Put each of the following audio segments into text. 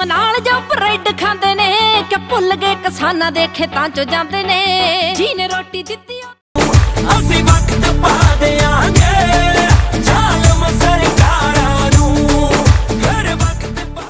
team नाल जो bread खांदे ने कि भुल गए किसानां दे खेतां चों जांदे ने जीने रोटी दित्ती ਅਸੀਂ ਵਕਤ ਪਾ ਦਿਆਂਗੇ ਜ਼ਾਲਮ ਸਰਕਾਰਾਂ ਨੂੰ ਘਰ ਵਕਤ ਪਾ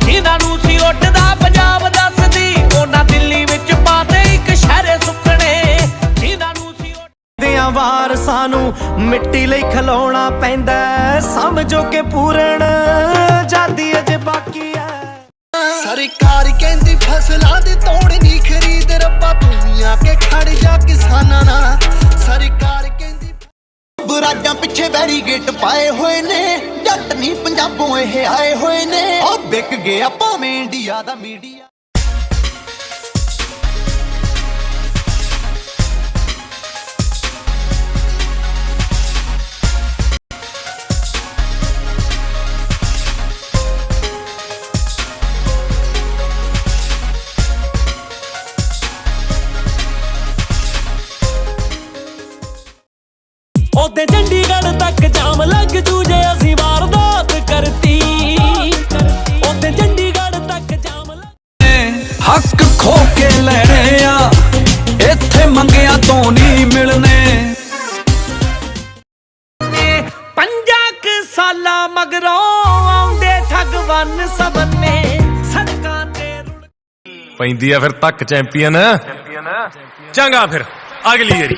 ਜਿਨ੍ਹਾਂ ਨੂੰ ਸੀ ਉੱਡਦਾ ਪੰਜਾਬ ਦੱਸਦੀ ਉਹਨਾਂ ਦਿੱਲੀ ਵਿੱਚ ਪਾਤੇ ਇੱਕ ਸ਼ਹਿਰੇ ਸੁੱਕਣੇ ਜਿਨ੍ਹਾਂ ਨੂੰ ਸੀ ਉੱਡਦਿਆਂ ਵਾਰਸਾਂ ਨੂੰ ਮਿੱਟੀ ਲਈ ਖਲੋਣਾ ਪੈਂਦਾ ਸਮਝੋ ਕਿ ਪੂਰਨ ਜਾਦੀ ਅਜੇ ਬਾਕੀ ਹੈ ਸਰਕਾਰ ਕਹਿੰਦੀ ਫਸਲਾਂ ਦੇ ਤੋੜ ਨਹੀਂ ਖਰੀਦ ਰੱਬਾ ਤੂੰ ਆ ਕੇ ਖੜ ਜਾ ਕਿਸਾਨਾਂ ਨਾਲ ਸਰਕਾਰ ਕਹਿੰਦੀ ਬਰਾਜਾਂ ਪਿੱਛੇ ਬੈਰੀਗੇਟ ਪਾਏ ਹੋਏ ਨੇ ਜੱਟ ਨਹੀਂ ਪੰਜਾਬੋਂ ਇਹ ਆਏ ਹੋਏ ਨੇ ਉਹ ਵਿਕ ਗਿਆ ਭਾਵੇਂ ਇੰਡੀਆ ਦਾ ਮੀਡੀਆ ਉਹਦੇ ਚੰਡੀਗੜ੍ਹ ਤੱਕ ਜਾਮ ਲੱਗ ਜੂ ਜੇ ਅਸੀਂ ਵਾਰਦਾਤ ਕਰਤੀ ਉਹਦੇ ਚੰਡੀਗੜ੍ਹ ਤੱਕ ਜਾਮ ਹੱਕ ਖੋ ਕੇ ਲੈਣੇ ਆ ਇੱਥੇ ਮੰਗਿਆ ਤੋਂ ਨਹੀਂ ਮਿਲਣੇ 50 ਸਾਲਾਂ ਮਗਰੋਂ ਆਉਂਦੇ ਠੱਗਵਨ ਸਬਨੇ ਸੜਕਾਂ ਤੇ ਰੁਲ ਪੈਂਦੀ ਆ ਫਿਰ ਤੱਕ ਚੈਂਪੀਅਨ ਚੰਗਾ ਫਿਰ ਅਗਲੀ ਵਾਰੀ